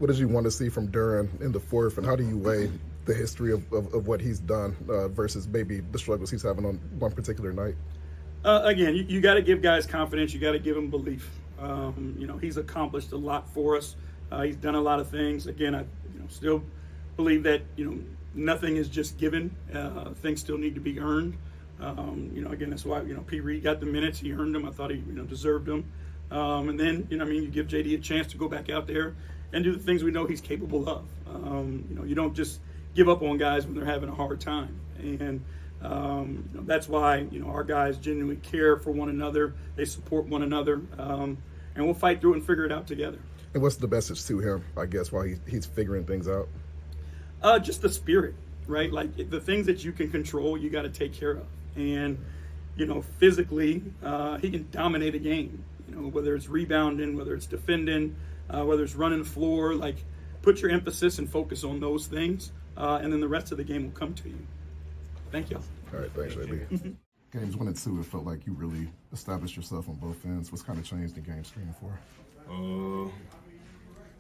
what did you want to see from Duren in the fourth, and how do you weigh the history of what he's done versus maybe the struggles he's having on one particular night? Again, you got to give guys confidence. You got to give them belief. He's accomplished a lot for us. He's done a lot of things. Again, I still believe that nothing is just given. Things still need to be earned. Again, that's why P. Reed got the minutes. He earned them. I thought he deserved them. And then you give JD a chance to go back out there and do the things we know he's capable of. You don't just give up on guys when they're having a hard time. And that's why our guys genuinely care for one another. They support one another, and we'll fight through it and figure it out together. And what's the message to him, I guess, while he's figuring things out? Just the spirit, right? Like the things that you can control, you got to take care of. And physically, he can dominate a game. Whether it's rebounding, whether it's defending, whether it's running the floor. Like, put your emphasis and focus on those things, and then the rest of the game will come to you. Thank you. All right, thanks, JB. Games 1 and 2, it felt like you really established yourself on both ends. What's kind of changed in games 3 and 4?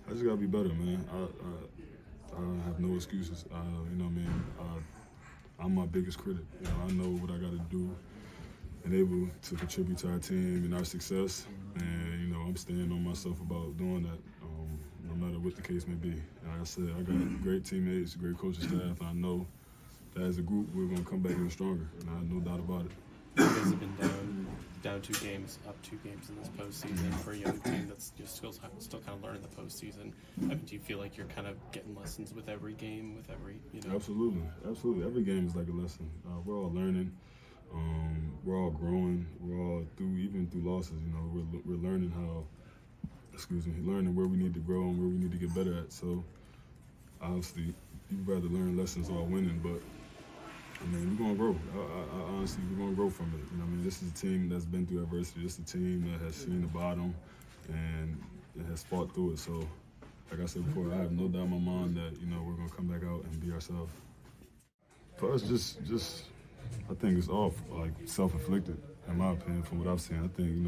I just gotta be better, man. I have no excuses. I'm my biggest critic. I know what I gotta do and able to contribute to our team and our success. And I'm staying on myself about doing that, no matter what the case may be. And like I said, I got great teammates, great coaching staff. And I know that as a group, we're gonna come back even stronger. And I have no doubt about it. You guys have been down 2 games, up 2 games in this postseason for a young team that's just still kind of learning the postseason. Do you feel like you're kind of getting lessons with every game, with every Absolutely. Every game is like a lesson. We're all learning. We're all growing. We're all even through losses. We're learning learning where we need to grow and where we need to get better at. So obviously, you'd rather learn lessons while winning, but we're gonna grow. I honestly, we're gonna grow from it. This is a team that's been through adversity. This is a team that has seen the bottom and has fought through it. So, like I said before, I have no doubt in my mind that we're gonna come back out and be ourselves. For us, just I think it's all like self-inflicted, in my opinion. From what I've seen, I think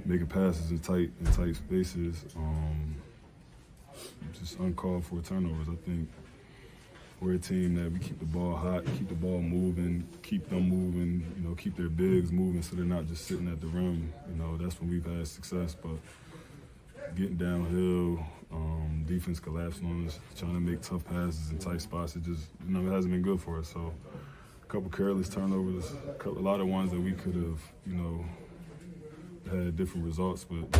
making passes in tight spaces, just uncalled for turnovers. I think we're a team that we keep the ball hot, keep the ball moving, keep them moving, keep their bigs moving so they're not just sitting at the rim. That's when we've had success. But getting downhill, defense collapsing on us, trying to make tough passes in tight spots, it just, it hasn't been good for us. So a couple careless turnovers, a lot of ones that we could have, had different results. But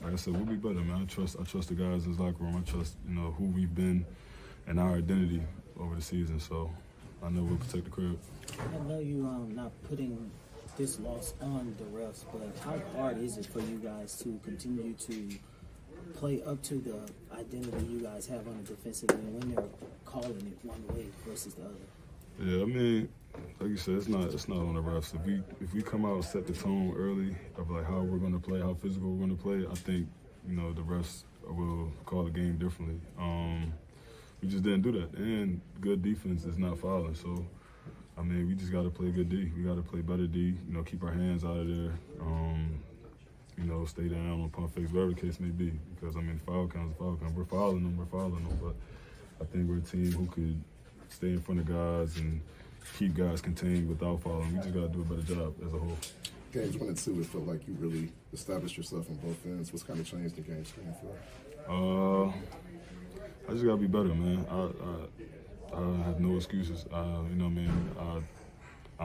like I said, we'll be better, man. I trust the guys in this locker room. I trust, who we've been and our identity over the season, so I know we'll protect the crib. I know you not putting this loss on the refs, but how hard is it for you guys to continue to play up to the identity you guys have on the defensive end when they're calling it one way versus the other? Yeah, like you said, it's not on the refs. If we come out and set the tone early of like how we're going to play, how physical we're going to play, I think the refs will call the game differently. We just didn't do that. And good defense is not fouling. So, we just got to play good D. We got to play better D, keep our hands out of there, stay down on pump fakes, whatever the case may be. Because, foul count's a foul count. We're fouling them. But I think we're a team who could stay in front of guys and keep guys contained without fouling. We just got to do a better job as a whole. Games 1 and 2, it felt like you really established yourself on both ends. What's kind of changed in games 3 and 4? I just gotta be better, man. I have no excuses. I'm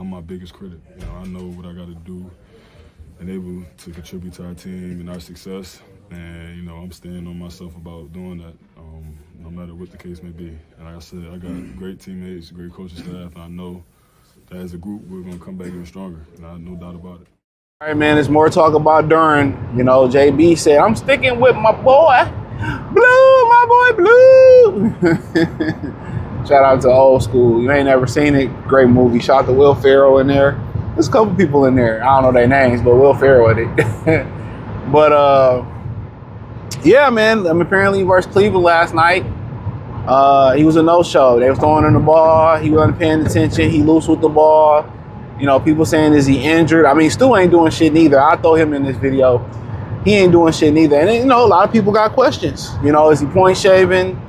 my biggest critic. I know what I gotta do and able to contribute to our team and our success. And I'm staying on myself about doing that, no matter what the case may be. And like I said, I got great teammates, great coaching staff, and I know that as a group we're gonna come back even stronger. And I have no doubt about it. All right, man. It's more talk about Duren. JB said, "I'm sticking with my boy." Blue, my boy, Blue. Shout out to Old School. You ain't never seen it. Great movie. Shout out to Will Ferrell in there. There's a couple people in there. I don't know their names, but Will Ferrell in it. But, yeah, man. Apparently versus Cleveland last night. He was a no-show. They was throwing him the ball. He wasn't paying attention. He loose with the ball. People saying, is he injured? Stu ain't doing shit neither. I'll throw him in this video. he ain't doing shit neither. And, you know, a lot of people got questions. You know, is he point shaving?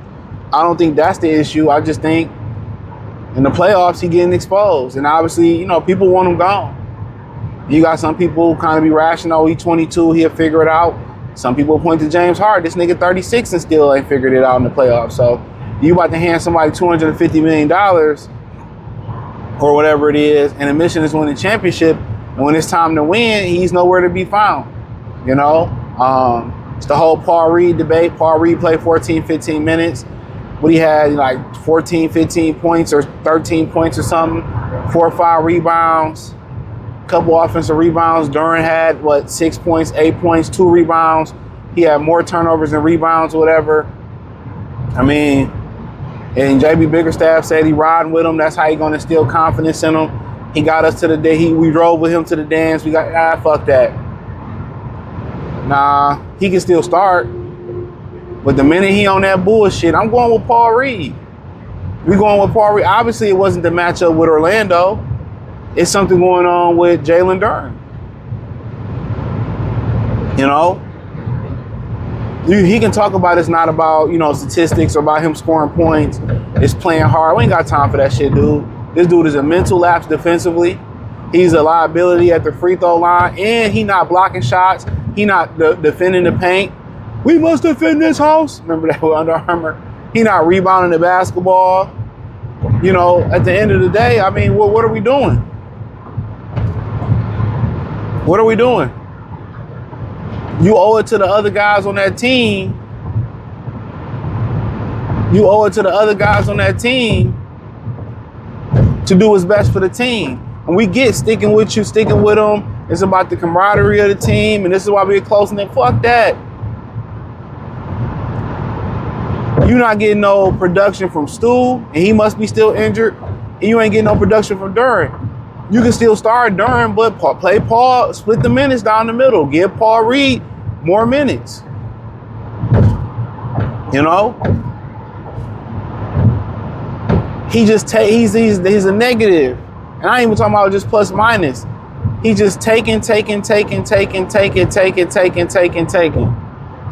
I don't think that's the issue. I just think in the playoffs, he getting exposed. And obviously, you know, people want him gone. You got some people kind of be rational. He's 22, he'll figure it out. Some people point to James Harden. This nigga 36 and still ain't figured it out in the playoffs. So you about to hand somebody $250 million or whatever it is, and the mission is win the championship. And when it's time to win, he's nowhere to be found. You know, it's the whole Paul Reed debate. Paul Reed played 14, 15 minutes. What he had, like 14, 15 points or 13 points or something, 4 or 5 rebounds, couple offensive rebounds. Duren had, 6 points, 8 points, 2 rebounds. He had more turnovers than rebounds or whatever. I mean, and JB Biggerstaff said he riding with him. That's how he gonna instill confidence in him. He got us to the day. We drove with him to the dance. We got, fuck that. Nah, he can still start. But the minute he on that bullshit, I'm going with Paul Reed. We going with Paul Reed. Obviously, it wasn't the matchup with Orlando. It's something going on with Jalen Duren. You know? He can talk about it's not about, you know, statistics or about him scoring points. It's playing hard. We ain't got time for that shit, dude. This dude is a mental lapse defensively. He's a liability at the free throw line, and he not blocking shots. He not defending the paint. We must defend this house. Remember that with Under Armour? He not rebounding the basketball. You know, at the end of the day, I mean, what are we doing? What are we doing? You owe it to the other guys on that team. You owe it to the other guys on that team to do what's best for the team. And we get sticking with you, sticking with them. It's about the camaraderie of the team, and this is why we're close. And then fuck that. You're not getting no production from Stu, and he must be still injured. And you ain't getting no production from Duren. You can still start Duren, but play Paul, split the minutes down the middle. Give Paul Reed more minutes. You know? He's a negative. And I ain't even talking about just plus minus. He just taking.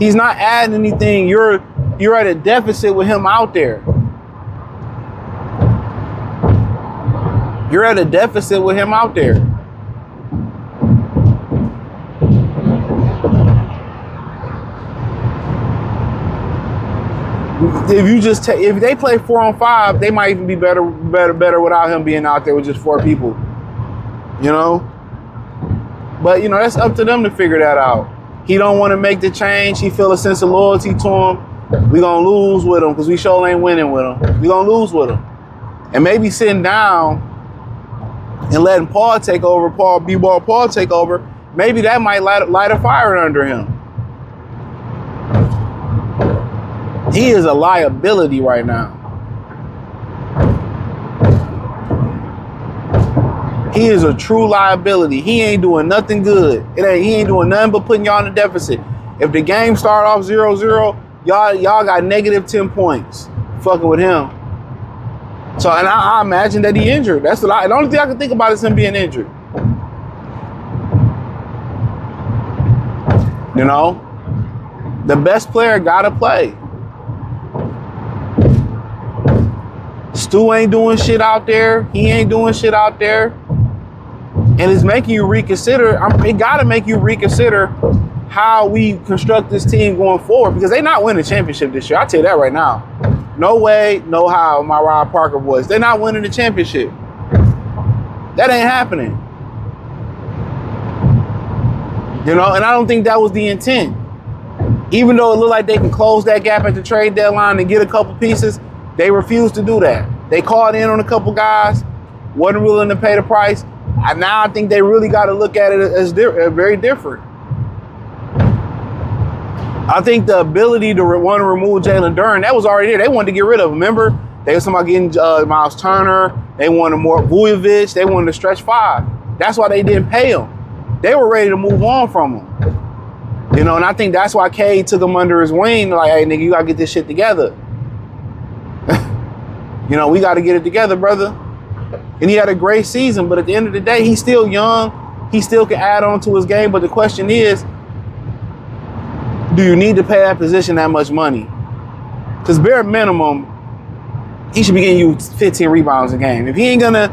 He's not adding anything. You're at a deficit with him out there. You're at a deficit with him out there. If they play 4-on-5, they might even be better without him being out there with just 4 people. You know? But, you know, that's up to them to figure that out. He don't want to make the change. He feel a sense of loyalty to him. We gonna lose with him because we sure ain't winning with him. We gonna lose with him. And maybe sitting down and letting Paul take over, Paul take over, maybe that might light a fire under him. He is a liability right now. He is a true liability. He ain't doing nothing good. He ain't doing nothing but putting y'all in a deficit. If the game start off 0-0, y'all got negative 10 points fucking with him. So, and I imagine that he injured. That's the only thing I can think about is him being injured. You know, the best player gotta play. Stu ain't doing shit out there. He ain't doing shit out there. And it's making you reconsider. It gotta make you reconsider how we construct this team going forward, because they not winning the championship this year. I'll tell you that right now. No way, no how, my Rob Parker boys. They're not winning the championship. That ain't happening. You know, and I don't think that was the intent. Even though it looked like they can close that gap at the trade deadline and get a couple pieces, they refused to do that. They called in on a couple guys, wasn't willing to pay the price. And now I think they really got to look at it as very different. I think the ability to want to remove Jalen Duren, that was already there. They wanted to get rid of him. Remember? They was talking about getting Miles Turner. They wanted more Vujovic. They wanted to stretch 5. That's why they didn't pay him. They were ready to move on from him. You know, and I think that's why Cade took him under his wing. Like, hey, nigga, you got to get this shit together. You know, we got to get it together, brother. And he had a great season, but at the end of the day, he's still young. He still can add on to his game. But the question is, do you need to pay that position that much money? Because bare minimum, he should be getting you 15 rebounds a game. If he ain't gonna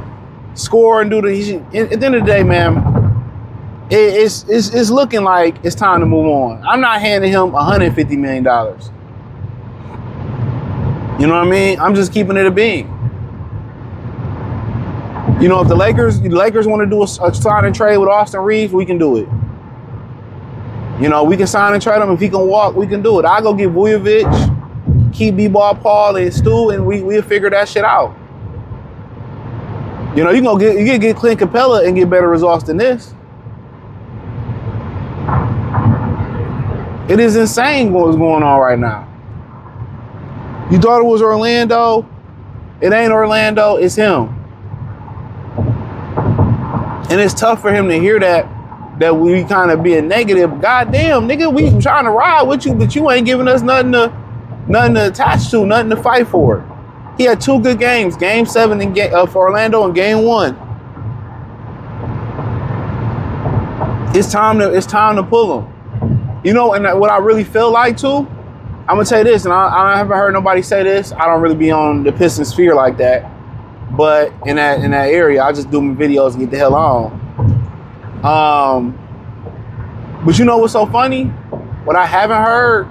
score and do at the end of the day, man, it's looking like it's time to move on. I'm not handing him $150 million. You know what I mean? I'm just keeping it a being. You know, if the Lakers want to do a sign and trade with Austin Reeves, we can do it. You know, we can sign and trade him. If he can walk, we can do it. I'll go get Vujovic, keep B-Ball Paul and Stu, and we'll figure that shit out. You know, you can get Clint Capella and get better results than this. It is insane what's going on right now. You thought it was Orlando? It ain't Orlando, it's him. And it's tough for him to hear that we kind of being negative. Goddamn, nigga, we trying to ride with you, but you ain't giving us nothing to attach to, nothing to fight for. He had 2 good games, Game 7 for Orlando and Game 1. It's time to pull him. You know, and what I really feel like too, I'm gonna tell you this, and I haven't heard nobody say this. I don't really be on the Pistons sphere like that, but in that area, I just do my videos and get the hell on. But you know what's so funny? What I haven't heard.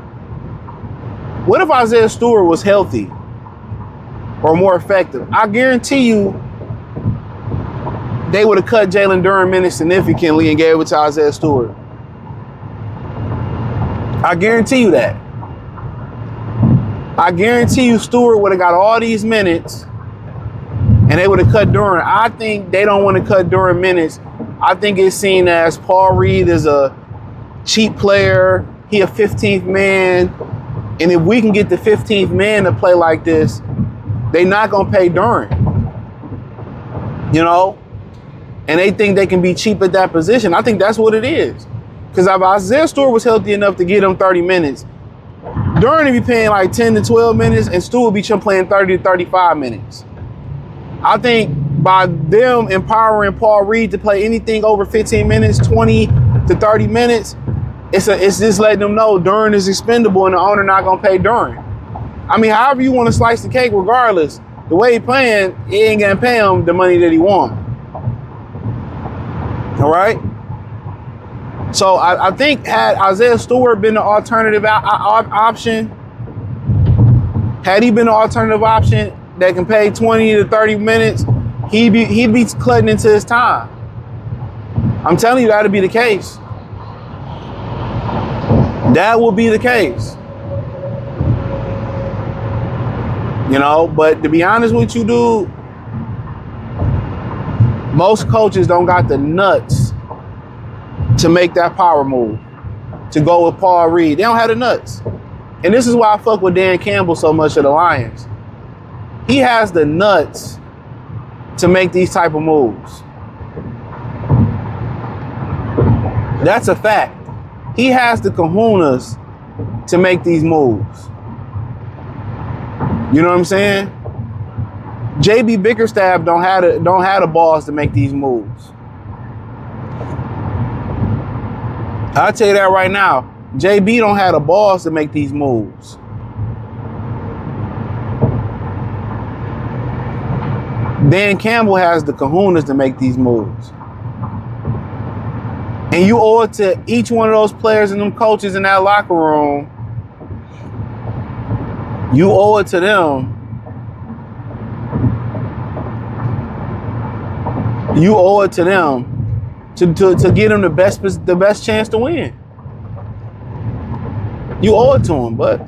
What if Isaiah Stewart was healthy or more effective? I guarantee you, they would have cut Jalen Duren minutes significantly and gave it to Isaiah Stewart. I guarantee you that. I guarantee you Stewart would have got all these minutes and they would have cut Duren. I think they don't want to cut Duren minutes. I think it's seen as Paul Reed is a cheap player. He a 15th man. And if we can get the 15th man to play like this, they not going to pay Duren. You know? And they think they can be cheap at that position. I think that's what it is. Because if Isaiah Stewart was healthy enough to get him 30 minutes, Duren would be paying like 10 to 12 minutes, and Stu would be playing 30 to 35 minutes. I think by them empowering Paul Reed to play anything over 15 minutes, 20 to 30 minutes, it's just letting them know Duren is expendable and the owner not going to pay Duren. I mean, however you want to slice the cake, regardless, the way he playing, he ain't going to pay him the money that he want. All right? So I think had Isaiah Stewart been the alternative option, had he been the alternative option that can pay 20 to 30 minutes, he'd be cutting into his time. I'm telling you, that'll be the case. That will be the case. You know, but to be honest with you, dude, most coaches don't got the nuts to make that power move, to go with Paul Reed. They don't have the nuts. And this is why I fuck with Dan Campbell so much of the Lions. He has the nuts to make these type of moves. That's a fact. He has the kahunas to make these moves. You know what I'm saying? JB Bickerstaff don't have the balls to make these moves. I'll tell you that right now. JB don't have the balls to make these moves. Dan Campbell has the kahunas to make these moves. And you owe it to each one of those players and them coaches in that locker room. You owe it to them. You owe it to them to get them the best chance to win. You owe it to them, but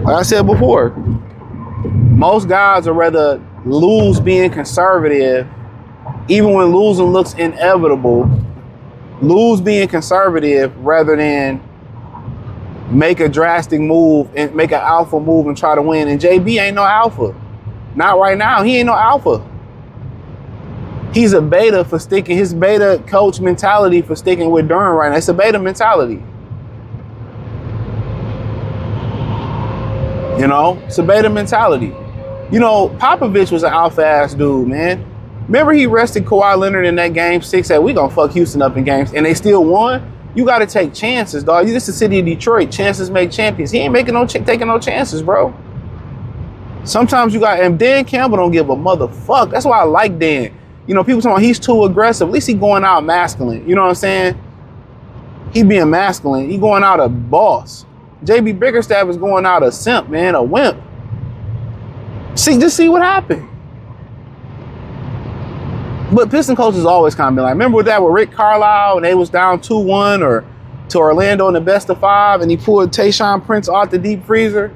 like I said before, most guys would rather lose being conservative, even when losing looks inevitable. Lose being conservative rather than make a drastic move and make an alpha move and try to win. And JB ain't no alpha. Not right now. He ain't no alpha. He's a beta for sticking, his beta coach mentality for sticking with Duren right now. It's a beta mentality. You know, it's a beta mentality. You know, Popovich was an alpha ass dude, man. Remember he rested Kawhi Leonard in that game 6 that we gonna fuck Houston up in games and they still won? You got to take chances, dog. This is the city of Detroit. Chances make champions. He ain't taking no chances, bro. Sometimes you got, and Dan Campbell don't give a motherfuck. That's why I like Dan. You know, people talking he's too aggressive. At least he going out masculine. You know what I'm saying? He being masculine. He going out a boss. JB Bickerstaff is going out a simp, man, a wimp. Just see what happened. But Piston coaches always kind of been like, remember with that with Rick Carlisle and they was down 2-1 or to Orlando in the best of 5 and he pulled Tayshaun Prince out the deep freezer?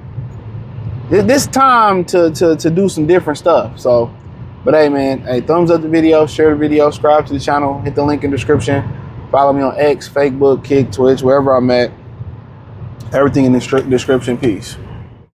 This time to do some different stuff. So, but hey, man, hey, thumbs up the video, share the video, subscribe to the channel, hit the link in the description. Follow me on X, Facebook, Kick, Twitch, wherever I'm at. Everything in the description. Peace.